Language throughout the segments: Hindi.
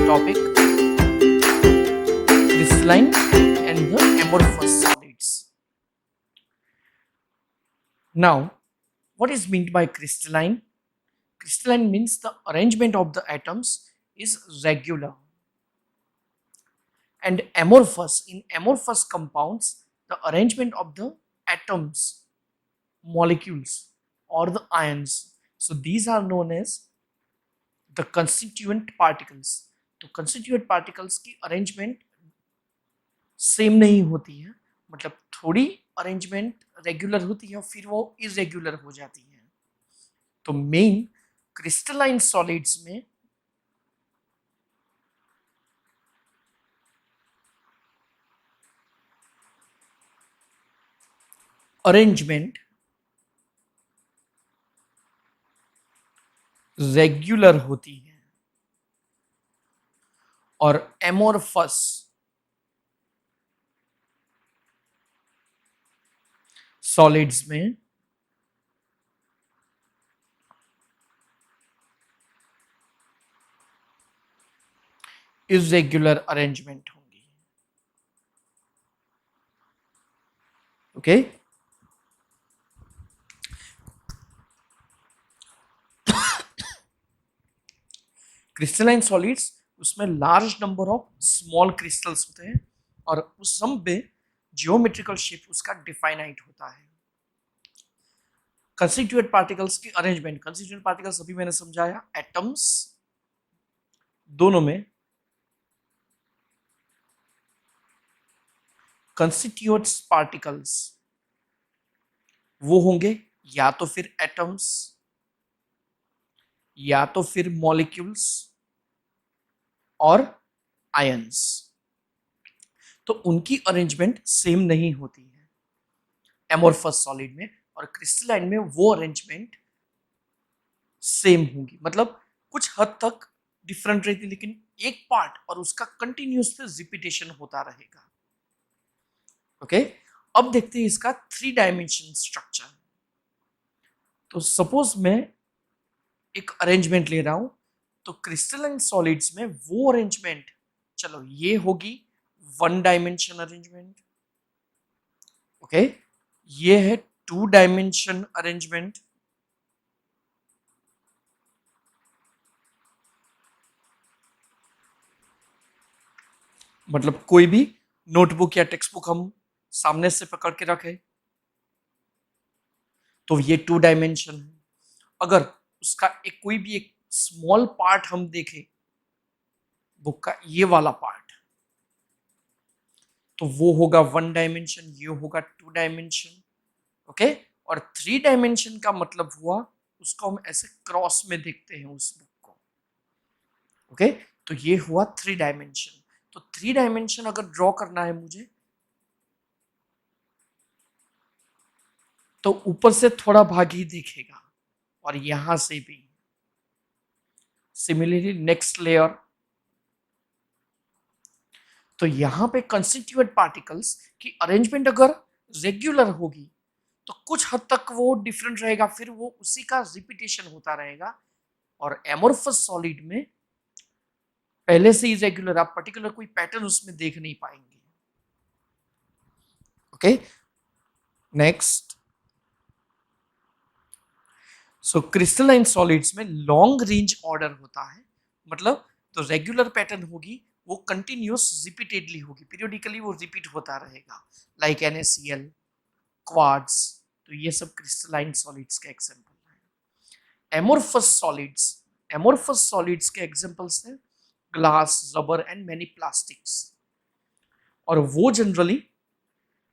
topic crystalline and the amorphous solids. Now, what is meant by crystalline? Crystalline means the arrangement of the atoms is regular. And amorphous, in amorphous compounds, the arrangement of the atoms, molecules or the ions. So these are known as the constituent particles. तो constituent particles की अरेंजमेंट सेम नहीं होती है, मतलब थोड़ी अरेंजमेंट रेगुलर होती है और फिर वो इरेगुलर हो जाती है. तो मेन क्रिस्टलाइन सॉलिड्स में अरेंजमेंट रेगुलर होती है और एमोरफस सॉलिड्स में इरेगुलर अरेंजमेंट होंगी. ओके, क्रिस्टलाइन सॉलिड्स उसमें large number of small crystals होते हैं और उस सब में जियोमेट्रिकल शेप उसका डिफाइनाइट होता है. कंस्टिट्यूएंट पार्टिकल्स की अरेंजमेंट, कंस्टिट्यूएंट पार्टिकल्स अभी मैंने समझाया, एटम्स दोनों में कंस्टिट्यूएंट्स पार्टिकल्स वो होंगे या तो फिर एटम्स या तो फिर मॉलिक्यूल्स और आयंस. तो उनकी अरेंजमेंट सेम नहीं होती है एमोरफस सॉलिड में, और क्रिस्टलाइन में वो अरेंजमेंट सेम होगी. मतलब कुछ हद तक डिफरेंट रहती, लेकिन एक पार्ट और उसका कंटिन्यूस रिपीटेशन होता रहेगा. ओके, अब देखते हैं इसका 3 डायमेंशन स्ट्रक्चर. तो सपोज मैं एक अरेंजमेंट ले रहा हूं, तो क्रिस्टलाइन सॉलिड्स में वो अरेंजमेंट, चलो ये होगी 1 डायमेंशन अरेंजमेंट. ओके, ये है 2 डायमेंशन अरेंजमेंट. मतलब कोई भी नोटबुक या टेक्स्ट बुक हम सामने से पकड़ के रखे तो ये 2 डायमेंशन है. अगर उसका एक कोई भी एक स्मॉल पार्ट हम देखें बुक का, ये वाला पार्ट, तो वो होगा 1 डायमेंशन, ये होगा 2 डायमेंशन. ओके, और 3 डायमेंशन का मतलब हुआ उसको हम ऐसे क्रॉस में देखते हैं उस बुक को. ओके, तो ये हुआ 3 डायमेंशन. तो 3 डायमेंशन अगर ड्रॉ करना है मुझे, तो ऊपर से थोड़ा भाग ही दिखेगा और यहां से भी. सिमिलरली नेक्स्ट लेयर, तो यहां पे कंस्टिट्यूएंट पार्टिकल्स की अरेंजमेंट अगर रेगुलर होगी तो कुछ हद तक वो डिफरेंट रहेगा, फिर वो उसी का रिपीटेशन होता रहेगा. और एमोरफस सॉलिड में पहले से ही रेगुलर, आप पर्टिकुलर कोई पैटर्न उसमें देख नहीं पाएंगे. Okay, next. So crystalline solids में लॉन्ग रेंज ऑर्डर होता है. मतलब तो रेगुलर पैटर्न होगी, वो कंटिन्यूस रिपीटेडली होगी, पीरियोडिकली वो रिपीट होता रहेगा, लाइक NaCl, क्वार्ट्ज. तो ये सब क्रिस्टलाइन सॉलिड्स के एग्जांपल हैं. एमोरफस सॉलिड्स के एग्जांपल्स हैं glass, rubber and many plastics. और वो जनरली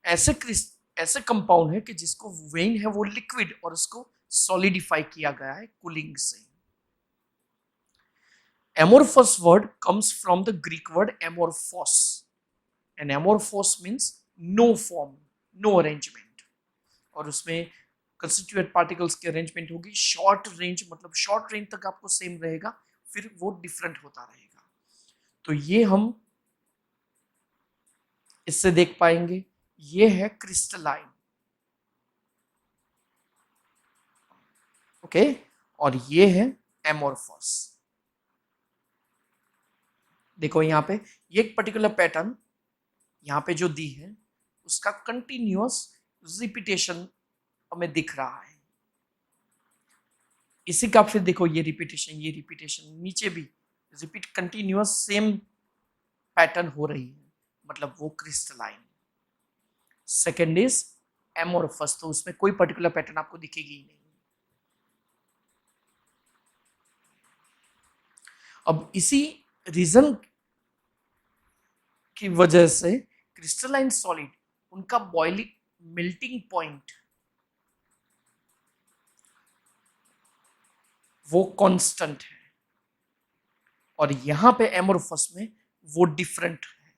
ऐसे कंपाउंड है कि जिसको वेन है वो लिक्विड और उसको सॉलिडिफाई किया गया है कूलिंग से. amorphous word comes from the Greek word amorphos, and amorphos means no form, no arrangement. और उसमें constituent particles की अरेंजमेंट होगी शॉर्ट रेंज, मतलब शॉर्ट रेंज तक आपको सेम रहेगा, फिर वो डिफरेंट होता रहेगा. तो ये हम इससे देख पाएंगे. ये है क्रिस्टलाइन. ओके, और ये है एमोरफस. देखो यहाँ पे ये एक पर्टिकुलर पैटर्न यहाँ पे जो दी है उसका कंटिन्यूअस रिपीटेशन हमें दिख रहा है। इसी का फिर देखो ये रिपीटेशन नीचे भी रिपीट कंटिन्यूअस सेम पैटर्न हो रही है, मतलब वो क्रिस्टलाइन। सेकेंड इज एमोरफस, तो उसमें कोई पर्टिकुलर पैटर्न आपको दिखेगी ही नहीं। अब इसी रीजन की वजह से क्रिस्टलाइन सॉलिड उनका बॉइलिंग मेल्टिंग पॉइंट वो कांस्टेंट है, और यहां पे एमोरफस में वो डिफरेंट है।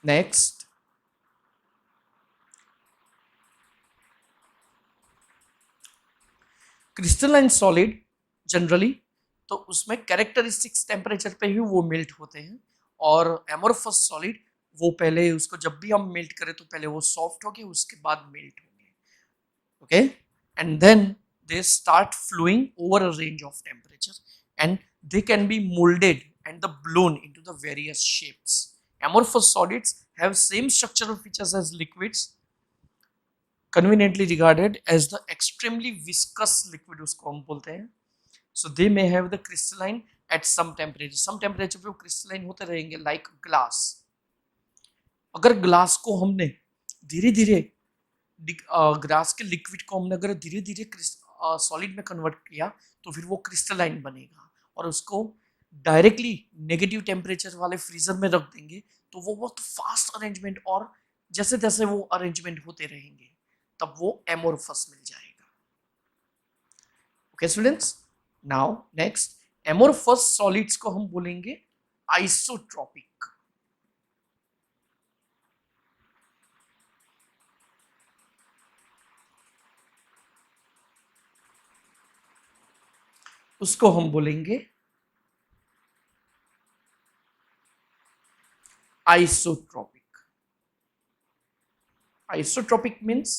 नेक्स्ट, क्रिस्टलाइन सॉलिड जनरली तो उसमें कैरेक्टरिस्टिक्स टेम्परेचर पे ही वो मेल्ट होते हैं, और एमोरफस सॉलिड वो पहले उसको जब भी हम मेल्ट करें तो पहले वो सॉफ्ट होंगे उसके बाद मेल्ट होंगे, okay, and then they start flowing over a range of temperature and they can be molded and the blown into the various shapes. Amorphous solids have same structural features as liquids, conveniently regarded as the extremely viscous liquid उसको हम बोलते हैं. So they may have the crystalline at some temperature पे वो crystalline होते रहेंगे like glass. अगर ग्लास को हमने धीरे धीरे ग्लास के लिक्विड को हमने अगर धीरे धीरे सॉलिड में कन्वर्ट किया तो फिर वो क्रिस्टलाइन बनेगा, और उसको डायरेक्टली नेगेटिव टेम्परेचर वाले फ्रीजर में रख देंगे तो वो बहुत फास्ट अरेंजमेंट, और जैसे जैसे वो अरेंजमेंट होते रहेंगे तब वो एमोरफस मिल जाएगा। Okay students, now next, amorphous solids को हम बोलेंगे आइसोट्रॉपिक। उसको हम बोलेंगे isotropic. Isotropic means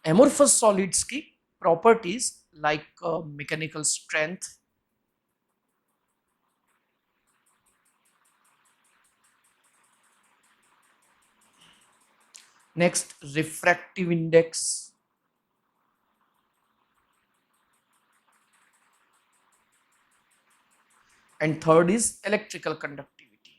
amorphous solids की properties like mechanical strength, next refractive index, and third is electrical conductivity.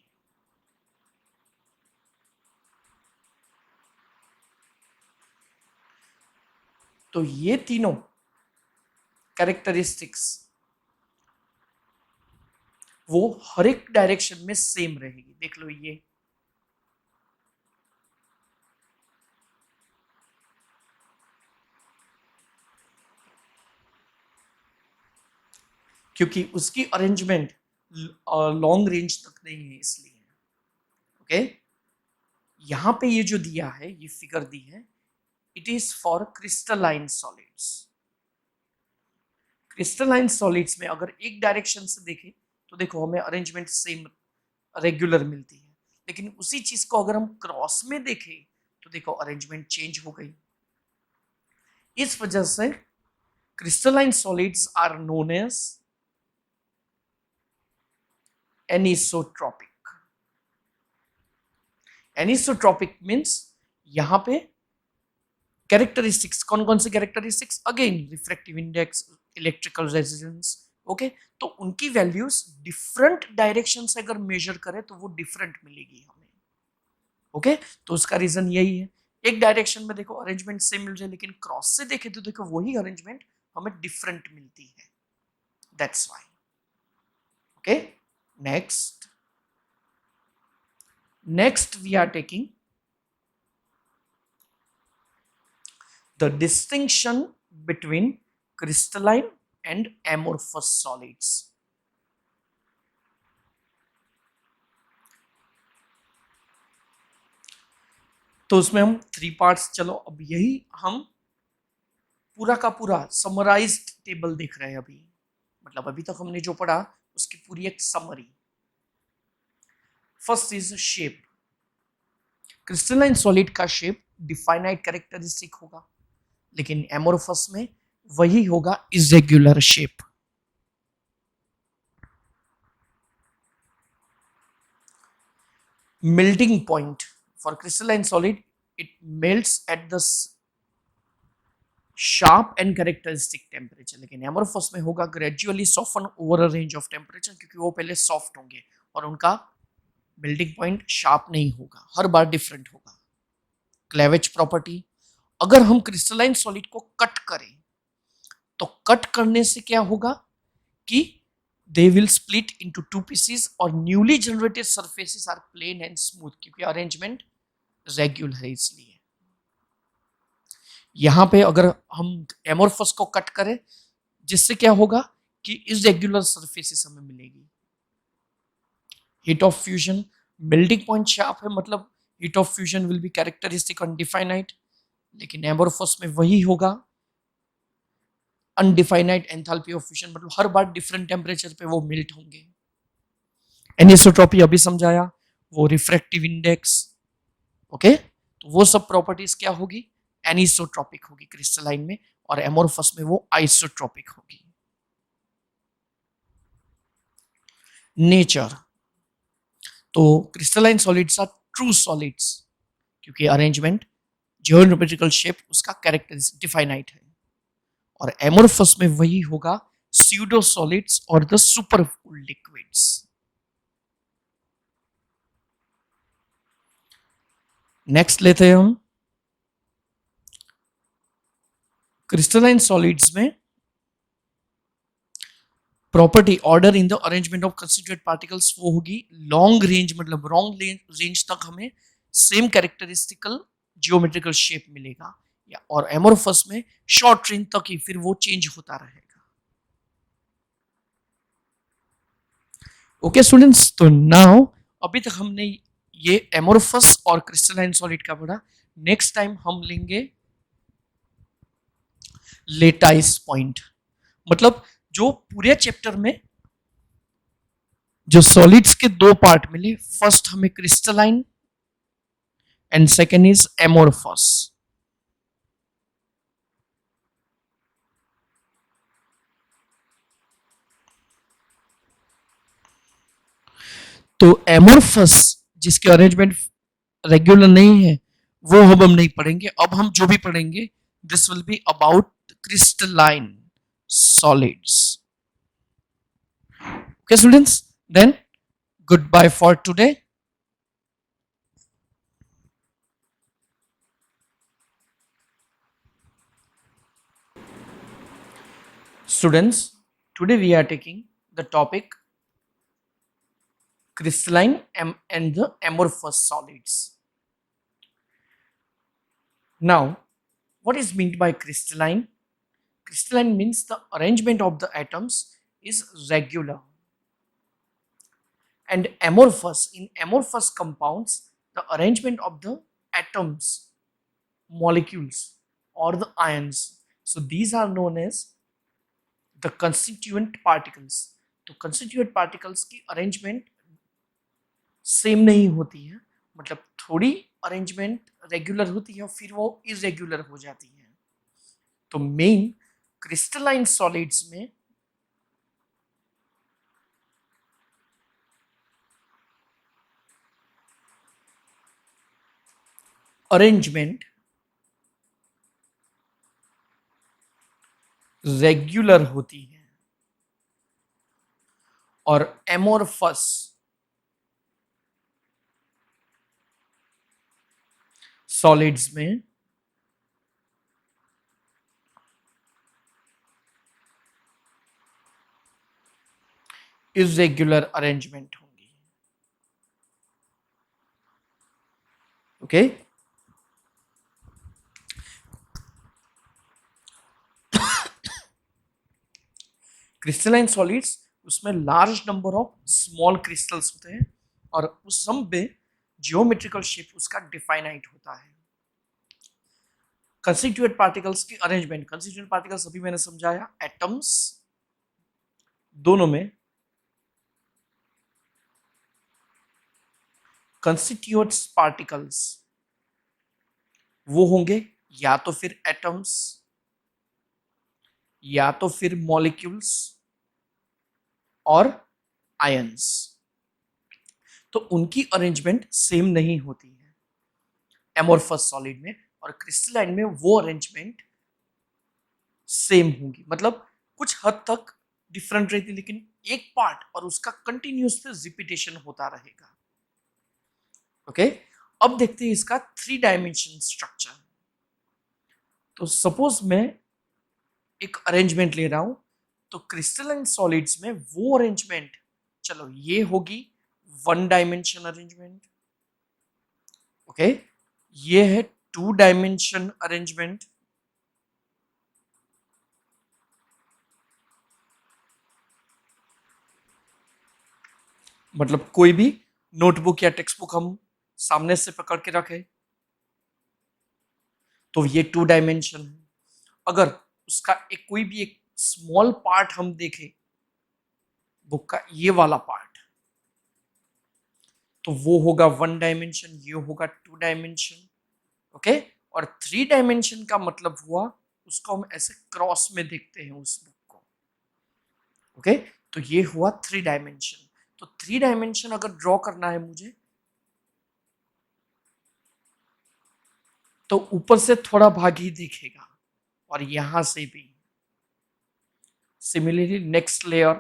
तो ये तीनों कैरेक्टरिस्टिक्स वो हर एक डायरेक्शन में सेम रहेगी। देख लो ये क्योंकि उसकी अरेंजमेंट लॉन्ग रेंज तक नहीं है इसलिए, ओके। यहां पे ये जो दिया है ये फिगर दी है, it is for crystalline solids. Crystalline solids में अगर एक डायरेक्शन से देखें तो देखो हमें अरेंजमेंट सेम रेगुलर मिलती है, लेकिन उसी चीज को अगर हम क्रॉस में देखें तो देखो अरेंजमेंट चेंज हो गई। इस वजह से crystalline solids are known as anisotropic. Anisotropic means यहां पे कैरेक्टरिस्टिक्स कौन कौन से characteristics, again refractive index, electrical resistance, okay, तो उनकी वैल्यूज डिफरेंट डायरेक्शन से अगर मेजर करें तो वो डिफरेंट मिलेगी हमें, ओके। तो उसका रीजन यही है, एक डायरेक्शन में देखो अरेंजमेंट सेम मिल जाए, लेकिन क्रॉस से देखे तो देखो वही अरेंजमेंट हमें डिफरेंट मिलती है, that's why, okay. next we are taking the distinction between crystalline and amorphous solids. तो उसमें हम 3 पार्ट्स, चलो अब यही हम पूरा का पूरा समराइज्ड टेबल देख रहे हैं अभी, मतलब अभी तक हमने जो पढ़ा उसकी पूरी एक summary. First is shape. Crystalline solid का शेप डिफाइनाइट कैरेक्टरिस्टिक होगा, लेकिन एमोरफस में वही होगा irregular shape. Melting point for crystalline solid, it melts at the sharp and characteristic temperature, लेकिन एमोरफस में होगा gradually soften over a range of temperature, क्योंकि वो पहले सॉफ्ट होंगे और उनका मेल्टिंग पॉइंट शार्प नहीं होगा, हर बार डिफरेंट होगा। क्लेवेज प्रॉपर्टी, अगर हम क्रिस्टलाइन सॉलिड को कट करें तो कट करने से क्या होगा कि they will split into two pieces और newly generated surfaces are plane and smooth, क्योंकि अरेंजमेंट रेगुलर है इसलिए। यहां पे अगर हम एमोरफस को कट करें जिससे क्या होगा कि इरेग्युलर सरफेसेस हमें मिलेगी। Heat of fusion, melting point sharp है मतलब heat of fusion will be characteristic undefinite, लेकिन एमोरफस में वही होगा अनडिफाइनाइट एंथैल्पी ऑफ फ्यूजन, मतलब हर बार डिफरेंट टेम्परेचर पे वो मेल्ट होंगे। एनिसोट्रॉपी अभी समझाया, वो रिफ्रैक्टिव इंडेक्स, ओके, तो वो सब प्रॉपर्टीज क्या होगी, एनिसोट्रॉपिक होगी क्रिस्टलाइन में, और एमोरफस में वो आइसोट्रॉपिक होगी। नेचर, तो crystalline solids are true solids क्योंकि अरेंजमेंट जियोमेट्रिकल शेप उसका कैरेक्टरिस्टिक डिफाइनाइट है, और एमोरफस में वही होगा स्यूडो सॉलिड्स और द सुपर लिक्विड्स। नेक्स्ट लेते हैं हम क्रिस्टलाइन सॉलिड्स में property order in the arrangement of constituent particles, वो होगी लॉन्ग रेंज, मतलब लॉन्ग रेंज तक हमें सेम कैरेक्टरिस्टिकल जियोमेट्रिकल शेप मिलेगा, या और एमोरफस में शॉर्ट रेंज तक ही फिर वो चेंज होता रहेगा। ओके स्टूडेंट्स, तो नाउ अभी तक हमने ये एमोरफस और क्रिस्टलाइन सॉलिड का पढ़ा। नेक्स्ट टाइम हम लेंगे लेटाइस पॉइंट, मतलब जो पूरे चैप्टर में जो सॉलिड्स के दो पार्ट मिले, फर्स्ट हमें crystalline and second is amorphous. तो एमोरफस जिसके अरेंजमेंट रेगुलर नहीं है वो हम नहीं पढ़ेंगे, अब हम जो भी पढ़ेंगे this will be about crystalline solids. Okay students, then goodbye for today. Students, today we are taking the topic crystalline and the amorphous solids. Now, what is meant by crystalline? Crystalline means the arrangement of the atoms is regular. And amorphous, in amorphous compounds, the arrangement of the atoms, molecules, or the ions. So these are known as the constituent particles. तो constituent particles की अरेंजमेंट सेम नहीं होती है, मतलब थोड़ी अरेंजमेंट रेगुलर होती है और फिर वो इरेगुलर हो जाती है। तो मेन क्रिस्टलाइन सॉलिड्स में अरेंजमेंट रेगुलर होती है, और एमोरफस सॉलिड्स में इरेगुलर अरेंजमेंट होंगी। ओके, क्रिस्टलाइन सॉलिड्स उसमें large number of small crystals होते हैं और उस सब में जियोमेट्रिकल शेप उसका डिफाइनाइट होता है। कंस्टिट्यूएंट पार्टिकल्स की अरेंजमेंट, कंस्टिट्यूएंट पार्टिकल्स अभी मैंने समझाया, एटम्स दोनों में कंस्टिट्यूएंट्स पार्टिकल्स वो होंगे या तो फिर एटम्स या तो फिर मॉलिक्यूल्स और आयंस। तो उनकी अरेंजमेंट सेम नहीं होती है एमोर्फस सॉलिड में, और क्रिस्टलाइन में वो अरेंजमेंट सेम होगी, मतलब कुछ हद तक डिफरेंट रहती, लेकिन एक पार्ट और उसका कंटिन्यूस रिपीटेशन होता रहेगा। ओके, अब देखते हैं इसका 3 डायमेंशन स्ट्रक्चर। तो सपोज मैं एक अरेंजमेंट ले रहा हूं, तो क्रिस्टलाइन सॉलिड्स में वो अरेंजमेंट, चलो ये होगी 1 डायमेंशन अरेंजमेंट। ओके, ये है 2 डायमेंशन अरेंजमेंट, मतलब कोई भी नोटबुक या टेक्स्ट बुक हम सामने से पकड़ के रखें तो ये 2 डायमेंशन है। अगर उसका एक कोई भी एक स्मॉल पार्ट हम देखें बुक का, ये वाला पार्ट, तो वो होगा 1 डायमेंशन, ये होगा 2 डायमेंशन। ओके, और 3 डायमेंशन का मतलब हुआ उसको हम ऐसे क्रॉस में देखते हैं उस बुक को। ओके, तो ये हुआ 3 डायमेंशन। तो 3 डायमेंशन अगर ड्रॉ करना है मुझे, तो ऊपर से थोड़ा भाग ही दिखेगा और यहां से भी। सिमिलरली नेक्स्ट लेयर,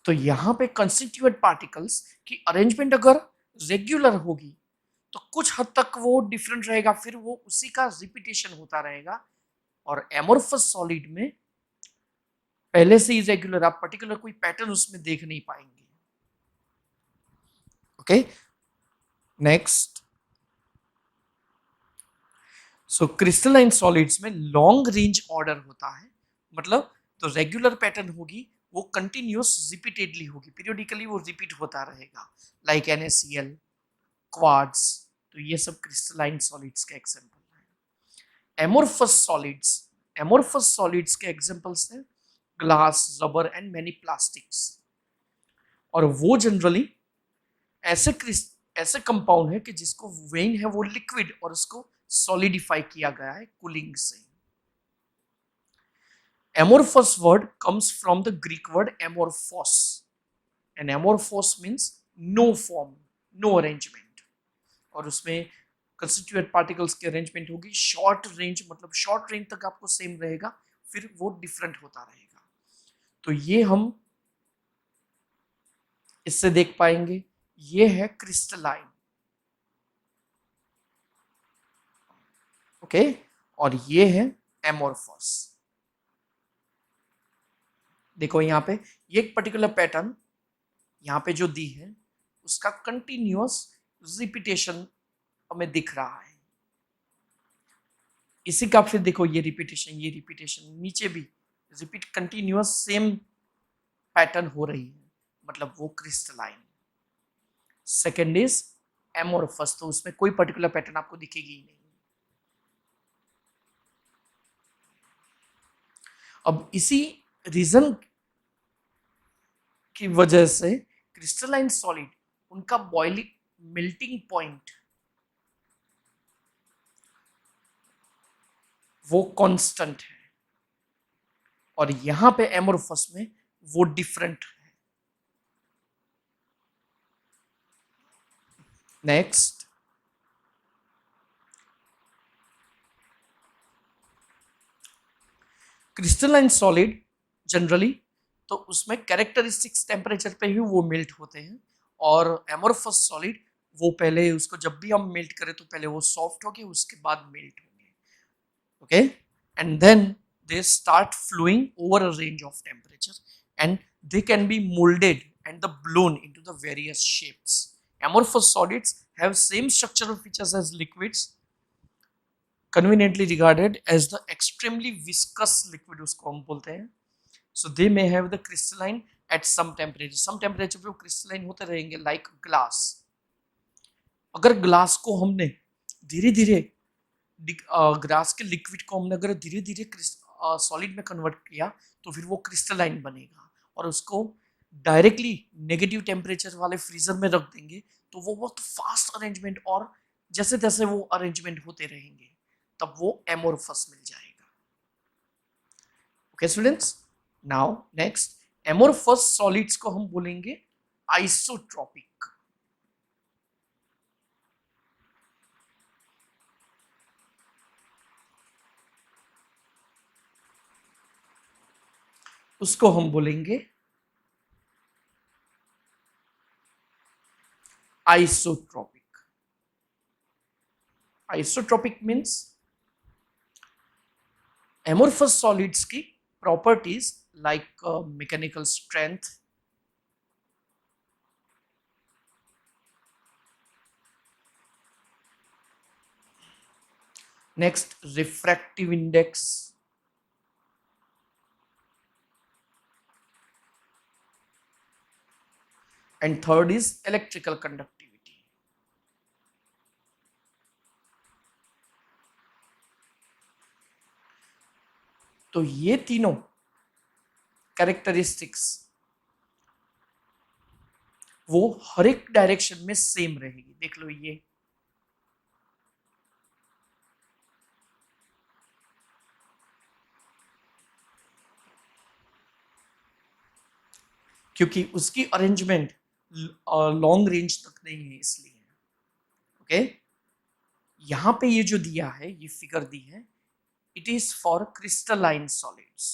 तो यहां पे कंस्टिट्यूएंट पार्टिकल्स की अरेंजमेंट अगर रेगुलर होगी तो कुछ हद तक वो डिफरेंट रहेगा, फिर वो उसी का रिपीटेशन होता रहेगा। और एमोर्फस सॉलिड में पहले से ही रेगुलर, आप पर्टिकुलर कोई पैटर्न उसमें देख नहीं पाएंगे। Okay, next, so crystalline solids में लॉन्ग रेंज ऑर्डर होता है, मतलब तो रेगुलर पैटर्न होगी, वो कंटिन्यूस रिपीटेडली होगी, पीरियोडिकली वो रिपीट होता रहेगा, लाइक NaCl, क्वार्ट्ज। तो ये सब क्रिस्टलाइन सॉलिड्स के एग्जांपल हैं। एमोर्फस सॉलिड्स के एग्जांपल्स हैं glass, rubber and many plastics. और वो जनरली ऐसे ऐसे कंपाउंड है कि जिसको वेन है वो लिक्विड और उसको सॉलिडिफाई किया गया है कूलिंग से। Amorphous word comes from the Greek word amorphos, and amorphos means no form, no arrangement. और उसमें कंस्टिट्यूएंट पार्टिकल्स की अरेंजमेंट होगी शॉर्ट रेंज, मतलब शॉर्ट रेंज तक आपको सेम रहेगा, फिर वो डिफरेंट होता रहेगा। तो ये हम इससे देख पाएंगे, ये है क्रिस्टलाइन। ओके, और ये है एमोर्फस। देखो यहाँ पे ये एक पर्टिकुलर पैटर्न यहाँ पे जो दी है उसका कंटिन्यूअस रिपीटेशन हमें दिख रहा है। इसी का फिर देखो ये रिपीटेशन नीचे भी रिपीट, कंटिन्यूअस सेम पैटर्न हो रही है, मतलब वो क्रिस्टलाइन। सेकेंड इज एमोर्फस, तो उसमें कोई पर्टिकुलर पैटर्न आपको दिखेगी ही नहीं। अब इसी रीजन की वजह से क्रिस्टलाइन सॉलिड, उनका बॉइलिंग मेल्टिंग पॉइंट वो कांस्टेंट है, और यहां पे एमोर्फस में वो डिफरेंट है। नेक्स्ट, क्रिस्टलाइन सॉलिड जनरली तो उसमें कैरेक्टरिस्टिक्स टेम्परेचर पे ही वो मेल्ट होते हैं, और एमोर्फस सॉलिड वो पहले उसको जब भी हम मेल्ट करें तो पहले वो सॉफ्ट होंगे, उसके बाद मेल्ट होंगे। Okay, and then they start flowing over a range of temperature, and they can be molded and the blown into the various shapes. Amorphous solids have same structural features as liquids, conveniently regarded as the extremely viscous liquid उसको हम बोलते हैं। So they may have the crystalline at some temperature पे वो crystalline होते रहेंगे, like glass। अगर ग्लास को हमने धीरे धीरे ग्लास के लिक्विड को हमने अगर धीरे धीरे सॉलिड में कन्वर्ट किया तो फिर वो क्रिस्टलाइन बनेगा, और उसको डायरेक्टली नेगेटिव टेम्परेचर वाले फ्रीजर में रख देंगे तो वो बहुत फास्ट अरेंजमेंट, और जैसे जैसे वो अरेंजमेंट होते रहेंगे तब वो एमोर्फस मिल जाएगा। Okay students, now next amorphous solids को हम बोलेंगे आइसोट्रॉपिक। उसको हम बोलेंगे isotropic. Isotropic means amorphous solids की properties like mechanical strength, next refractive index, and third is electrical conductivity. तो ये तीनों कैरेक्टरिस्टिक्स वो हर एक डायरेक्शन में सेम रहेगी। देख लो ये क्योंकि उसकी अरेंजमेंट लॉन्ग रेंज तक नहीं है इसलिए। ओके, यहां पे ये जो दिया है, ये फिगर दी है, it is for crystalline solids.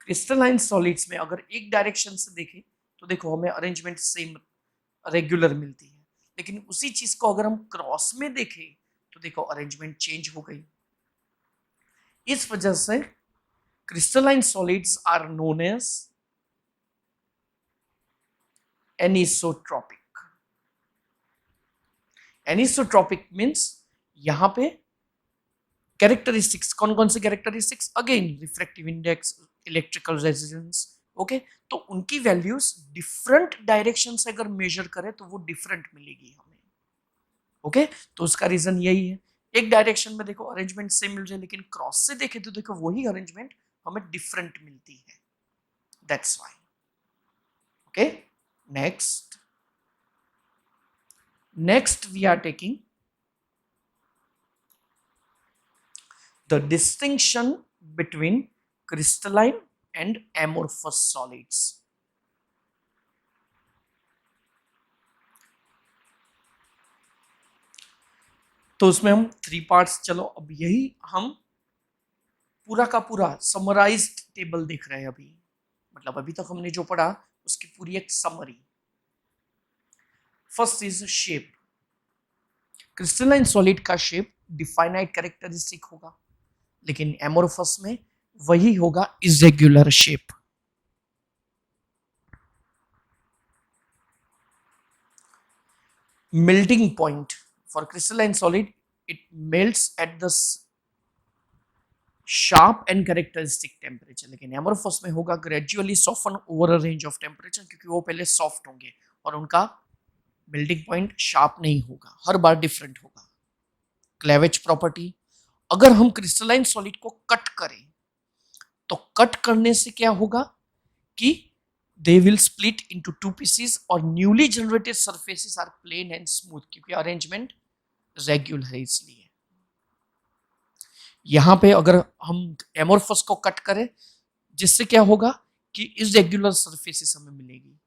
Crystalline solids में अगर एक डायरेक्शन से देखें तो देखो हमें अरेंजमेंट सेम रेगुलर मिलती है, लेकिन उसी चीज को अगर हम क्रॉस में देखें तो देखो अरेंजमेंट चेंज हो गई। इस वजह से crystalline solids are known as anisotropic. Anisotropic means यहां पे कैरेक्टरिस्टिक्स, कौन कौन से characteristics, again refractive index, electrical resistance, okay, तो उनकी वैल्यूज डिफरेंट डायरेक्शन से अगर मेजर करें तो वो डिफरेंट मिलेगी हमें। ओके, तो उसका रीजन यही है, एक डायरेक्शन में देखो अरेंजमेंट सेम मिल जाए, लेकिन क्रॉस से देखे तो देखो वही अरेंजमेंट हमें डिफरेंट मिलती है। That's why. Okay, next we are taking the distinction between crystalline and amorphous solids. तो उसमें हम 3 पार्ट्स, चलो अब यही हम पूरा का पूरा समराइज्ड टेबल देख रहे हैं अभी, मतलब अभी तक हमने जो पढ़ा उसकी पूरी एक summary. First is shape. Crystalline solid का शेप डिफाइनाइट कैरेक्टरिस्टिक होगा, लेकिन एमोरफस में वही होगा irregular shape. Melting point for crystalline solid, it melts at the sharp and characteristic temperature, लेकिन एमोरफस में होगा gradually soften over a range of temperature, क्योंकि वो पहले सॉफ्ट होंगे और उनका मेल्टिंग पॉइंट शार्प नहीं होगा, हर बार डिफरेंट होगा। क्लेवेज प्रॉपर्टी, अगर हम क्रिस्टलाइन सॉलिड को कट करें तो कट करने से क्या होगा कि they will split into 2 pieces और newly generated surfaces are plane and smooth, क्योंकि अरेंजमेंट रेगुलर है इसलिए। यहां पे अगर हम एमोरफस को कट करें जिससे क्या होगा कि इरेगुलर सरफेसेस हमें मिलेगी।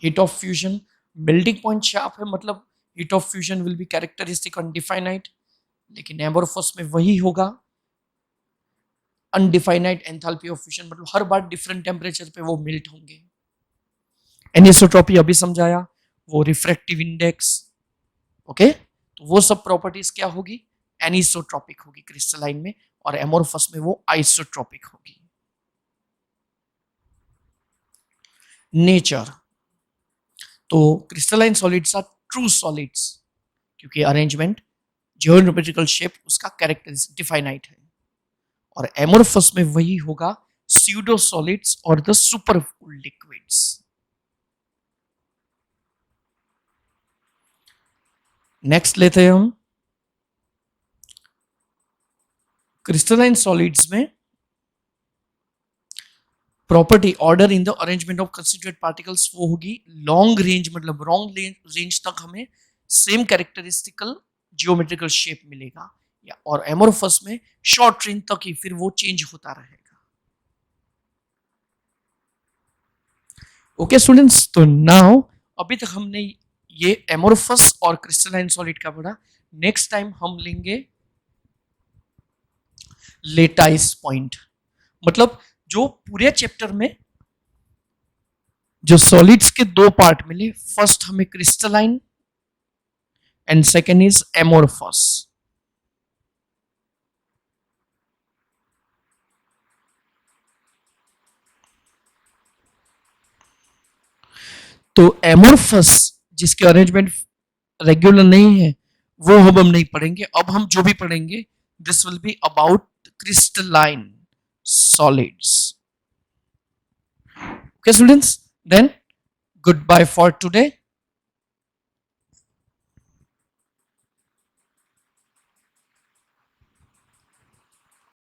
Heat of fusion, melting point sharp है, मतलब heat of fusion will be characteristic undefinite, लेकिन एमोरफस में वही होगा अनडिफाइनाइट एंथैल्पी ऑफ फ्यूजन, मतलब हर बार डिफरेंट टेम्परेचर पे वो मेल्ट होंगे। एनिसोट्रॉपी अभी समझाया, वो रिफ्रैक्टिव इंडेक्स, ओके, तो वो सब प्रॉपर्टीज क्या होगी, एनिसोट्रॉपिक होगी क्रिस्टलाइन में, और एमोरफस में वो आइसोट्रॉपिक होगी। नेचर, तो crystalline solids are true solids, क्योंकि अरेंजमेंट, जियोमेट्रिकल शेप उसका कैरेक्टरिस्टिक डिफाइनाइट है, और एमोरफस में वही होगा स्यूडो सॉलिड्स और the super cooled liquids. Next लेते हैं हम क्रिस्टलाइन सॉलिड्स में property order in the arrangement of constituent particles, वो होगी लॉन्ग रेंज, मतलब लॉन्ग रेंज तक हमें सेम कैरेक्टरिस्टिकल जियोमेट्रिकल शेप मिलेगा, या और एमोरफस में शॉर्ट रेंज तक ही, फिर वो चेंज होता रहेगा। ओके स्टूडेंट्स, तो नाउ अभी तक हमने ये एमोरफस और क्रिस्टलाइन सॉलिड का पढ़ा। नेक्स्ट टाइम हम लेंगे लेटाइस पॉइंट, मतलब जो पूरे चैप्टर में जो सॉलिड्स के दो पार्ट मिले, फर्स्ट हमें crystalline and second is amorphous. तो एमोरफस जिसके अरेंजमेंट रेगुलर नहीं है वो हम नहीं पढ़ेंगे। अब हम जो भी पढ़ेंगे this will be about crystalline solids. Okay students, then goodbye for today.